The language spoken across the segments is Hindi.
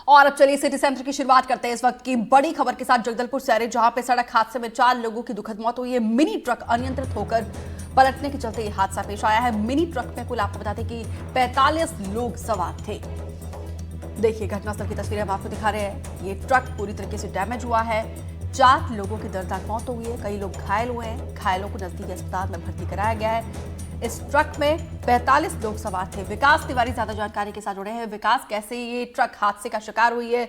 और अब चलिए सिटी सेंटर की शुरुआत करते हैं इस वक्त की बड़ी खबर के साथ जगदलपुर से आ रहे, जहां पे सड़क हादसे में 4 लोगों की दुखद मौत हुई है। मिनी ट्रक अनियंत्रित होकर पलटने के चलते यह हादसा पेश आया है। मिनी ट्रक में कुल आपको बता दें कि 45 लोग सवार थे। देखिए घटनास्थल की तस्वीरें हम आपको दिखा रहे हैं। ये ट्रक पूरी तरीके से डैमेज हुआ है। 4 लोगों की दर्दनाक मौत हुई है, कई लोग घायल हुए हैं। घायलों को नजदीकी अस्पताल में भर्ती कराया गया है। इस ट्रक में 45 लोग सवार थे। विकास तिवारी ज्यादा जानकारी के साथ जुड़े हैं। विकास, कैसे ये ट्रक हादसे का शिकार हुई है,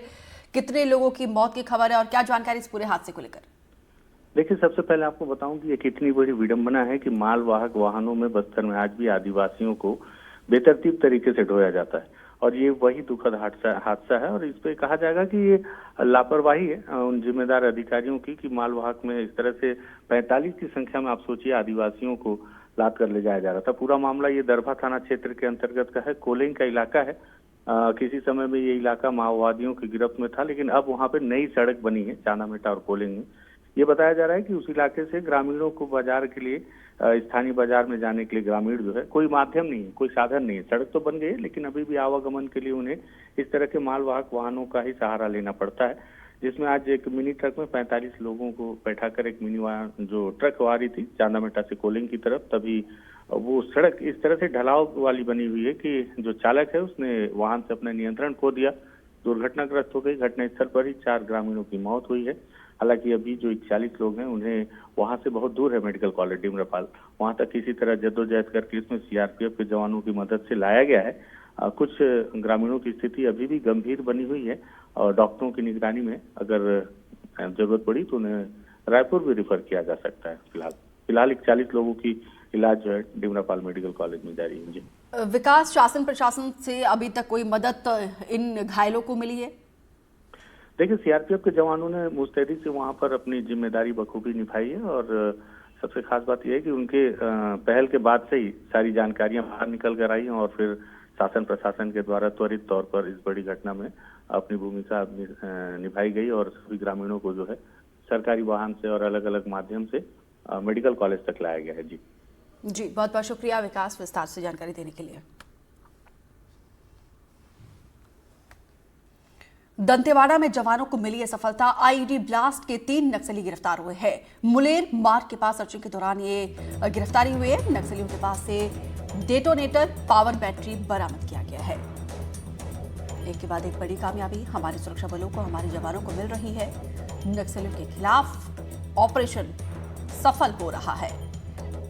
कितने लोगों की मौत की खबर है और क्या जानकारी इस पूरे हादसे को लेकर? देखिए, सबसे पहले आपको बताऊं कि ये कितनी बड़ी विडंबना है कि मालवाहक वाहनों में बस्तर में आज भी आदिवासियों को बेतरतीब तरीके से ढोया जाता है और ये वही दुखद हादसा है। और इस पे कहा जाएगा कि ये लापरवाही है उन जिम्मेदार अधिकारियों की कि मालवाहक में इस तरह से 45 की संख्या में आप सोचिए आदिवासियों को लाद कर ले जाया जा रहा था। पूरा मामला ये दरभा थाना क्षेत्र के अंतर्गत का है, कोलिंग का इलाका है। किसी समय में ये इलाका माओवादियों की गिरफ्त में था, लेकिन अब वहाँ पे नई सड़क बनी है चानामेटा और कोलिंग में। ये बताया जा रहा है कि उस इलाके से ग्रामीणों को बाजार के लिए, स्थानीय बाजार में जाने के लिए ग्रामीण जो है, कोई माध्यम नहीं है, कोई साधन नहीं है। सड़क तो बन गई है लेकिन अभी भी आवागमन के लिए उन्हें इस तरह के मालवाहक वाहनों का ही सहारा लेना पड़ता है, जिसमें आज एक मिनी ट्रक में 45 लोगों को बैठाकर एक मिनी वाहन जो ट्रक आ रही थी चांदामेटा से कोलिंग की तरफ, तभी वो सड़क इस तरह से ढलाव वाली बनी हुई है कि जो चालक है उसने वाहन से अपना नियंत्रण खो दिया, दुर्घटनाग्रस्त हो गई। घटनास्थल पर ही 4 ग्रामीणों की मौत हुई है। हालांकि अभी जो 41 लोग हैं उन्हें वहां से बहुत दूर है मेडिकल कॉलेज डिमरापाल, वहां तक किसी तरह जद्दोजहद करके इसमें सीआरपीएफ के जवानों की मदद से लाया गया है। कुछ ग्रामीणों की स्थिति अभी भी गंभीर बनी हुई है और डॉक्टरों की निगरानी में अगर जरूरत पड़ी तो उन्हें रायपुर भी रिफर किया जा सकता है। फिलहाल 41 लोगों की इलाज जो है डिमरापाल मेडिकल कॉलेज में जारी है। जी विकास, शासन प्रशासन से अभी तक कोई मदद इन घायलों को मिली है? देखिए, सीआरपीएफ के जवानों ने मुस्तैदी से वहां पर अपनी जिम्मेदारी बखूबी निभाई है और सबसे खास बात यह है कि उनके पहल के बाद से ही सारी जानकारियां बाहर निकल कर आई हैं और फिर शासन प्रशासन के द्वारा त्वरित तौर पर इस बड़ी घटना में अपनी भूमिका निभाई गई और सभी ग्रामीणों को जो है सरकारी वाहन से और अलग अलग माध्यम से मेडिकल कॉलेज तक लाया गया है। जी बहुत बहुत शुक्रिया विकास, विस्तार से जानकारी देने के लिए। दंतेवाड़ा में जवानों को मिली है सफलता। आईईडी ब्लास्ट के 3 नक्सली गिरफ्तार हुए हैं। मुलेर मार्ग के पास सर्चिंग के दौरान ये गिरफ्तारी हुई है। नक्सलियों के पास से डेटोनेटर, पावर बैटरी बरामद किया गया है। एक के बाद एक बड़ी कामयाबी हमारे सुरक्षा बलों को, हमारे जवानों को मिल रही है। नक्सलियों के खिलाफ ऑपरेशन सफल हो रहा है।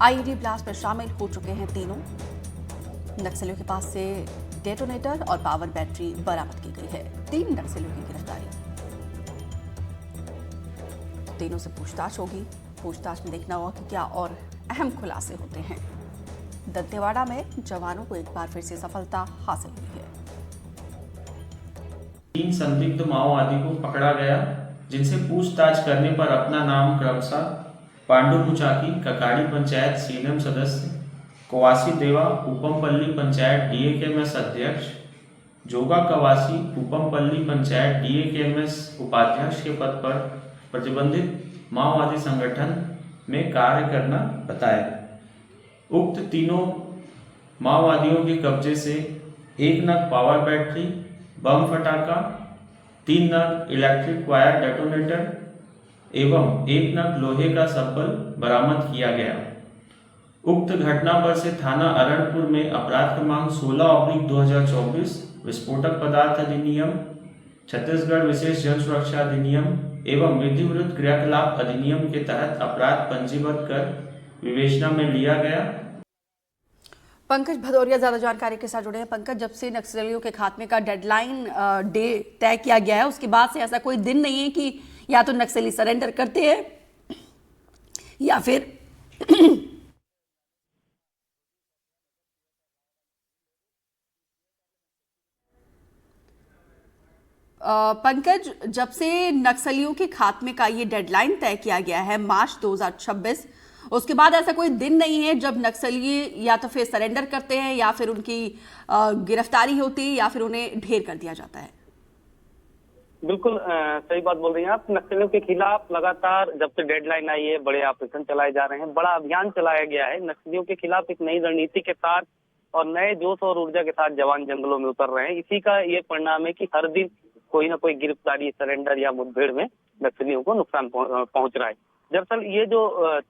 आईईडी ब्लास्ट में शामिल हो चुके हैं तीनों। नक्सलियों के पास से डेटोनेटर और पावर बैटरी बरामद की गई है। 3 नक्सलियों की गिरफ्तारी। तीनों से पूछताछ होगी। पूछताछ में देखना होगा कि क्या और अहम खुलासे होते हैं। दंतेवाड़ा में जवानों को एक बार फिर से सफलता हासिल हुई है। 3 संदिग्ध माओवादी को पकड़ा गया, जिनसे पूछताछ करने पर अपना नाम क्रमशः पांडु मुचाकी, ककाड़ी पंचायत सीएम सदस्य, कवासी देवा, उपमपल्ली पंचायत डीएकेएमएस अध्यक्ष, जोगा कवासी, उपमपल्ली पंचायत डीएकेएमएस उपाध्यक्ष के पद पर प्रतिबंधित माओवादी संगठन में कार्य करना बताया। उक्त तीनों माओवादियों के कब्जे से 1 नग पावर बैटरी, बम फटाका, 3 नग इलेक्ट्रिक वायर डेटोनेटर एवं 1 नग लोहे का सब्बल बरामद किया गया। उक्त घटना पर से थाना अरणपुर में अपराध क्रमांक 16/2024 विस्फोटक पदार्थ अधिनियम, छत्तीसगढ़ विशेष जन सुरक्षा अधिनियम एवं विधि विरुद्ध क्रियाकलाप अधिनियम के तहत अपराध पंजीबद्ध कर विवेचना में लिया गया। पंकज भदौरिया ज्यादा जानकारी के साथ जुड़े हैं। पंकज, जब से नक्सलियों के खात्मे का डेडलाइन डे तय किया गया है, उसके बाद से ऐसा कोई दिन नहीं है कि या तो नक्सली सरेंडर करते हैं या फिर पंकज, जब से नक्सलियों के खात्मे का ये डेडलाइन तय किया गया है मार्च 2026, उसके बाद ऐसा कोई दिन नहीं है जब नक्सली या तो फिर सरेंडर करते हैं या फिर उनकी गिरफ्तारी होती है या फिर उन्हें ढेर कर दिया जाता है। बिल्कुल सही बात बोल रही हैं आप। नक्सलियों के खिलाफ लगातार जब से डेडलाइन आई है बड़े ऑपरेशन चलाए जा रहे हैं, बड़ा अभियान चलाया गया है। नक्सलियों के खिलाफ एक नई रणनीति के साथ और नए जोश और ऊर्जा के साथ जवान जंगलों में उतर रहे हैं। इसी का ये परिणाम है कि हर दिन कोई ना कोई गिरफ्तारी, सरेंडर या मुठभेड़ में नक्सलियों को नुकसान पहुंच रहा है। दरअसल ये जो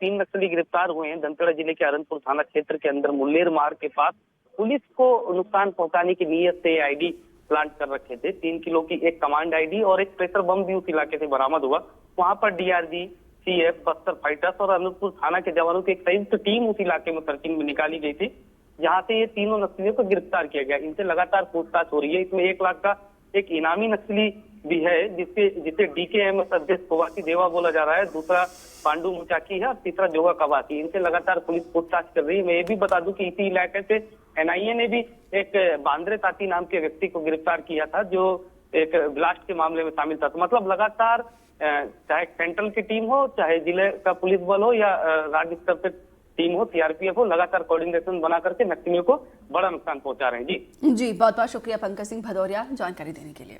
3 नक्सली गिरफ्तार हुए हैं दंतेवाड़ा जिले के अरनपुर थाना क्षेत्र के अंदर मुल्लेर मार्ग के पास पुलिस को नुकसान पहुंचाने की नीयत से आईडी प्लांट कर रखे थे। 3 किलो की एक कमांड आईडी और एक प्रेशर बम भी उस इलाके से बरामद हुआ। वहां पर डीआरजी, सीएफ, बस्तर फाइटर्स और अनूपपुर थाना के जवानों की एक संयुक्त टीम उस इलाके में सर्चिंग में निकाली गई थी, जहां से ये तीनों नक्सलियों को गिरफ्तार किया गया। इनसे लगातार पूछताछ हो रही है। इसमें 1 लाख का एक इनामी नक्सली भी है जिसे डीकेएमएस अध्यक्ष कोवासी देवा बोला जा रहा है, दूसरा पांडु मुचाकी है और तीसरा जोगा कवासी। इनसे लगातार पुलिस पूछताछ कर रही है। मैं ये भी बता दूं कि इसी इलाके से एनआईए ने भी एक बांद्रे ताती नाम के व्यक्ति को गिरफ्तार किया था, जो एक ब्लास्ट के मामले में शामिल था। तो मतलब लगातार चाहे सेंट्रल की टीम हो, चाहे जिले का पुलिस बल हो या राज्य स्तर पर टीम हो, सीआरपीएफ हो, लगातार कोऑर्डिनेशन बना करके नक्सलियों को बड़ा नुकसान पहुंचा रहे हैं। जी बहुत बहुत शुक्रिया पंकज सिंह भदौरिया जानकारी देने के लिए।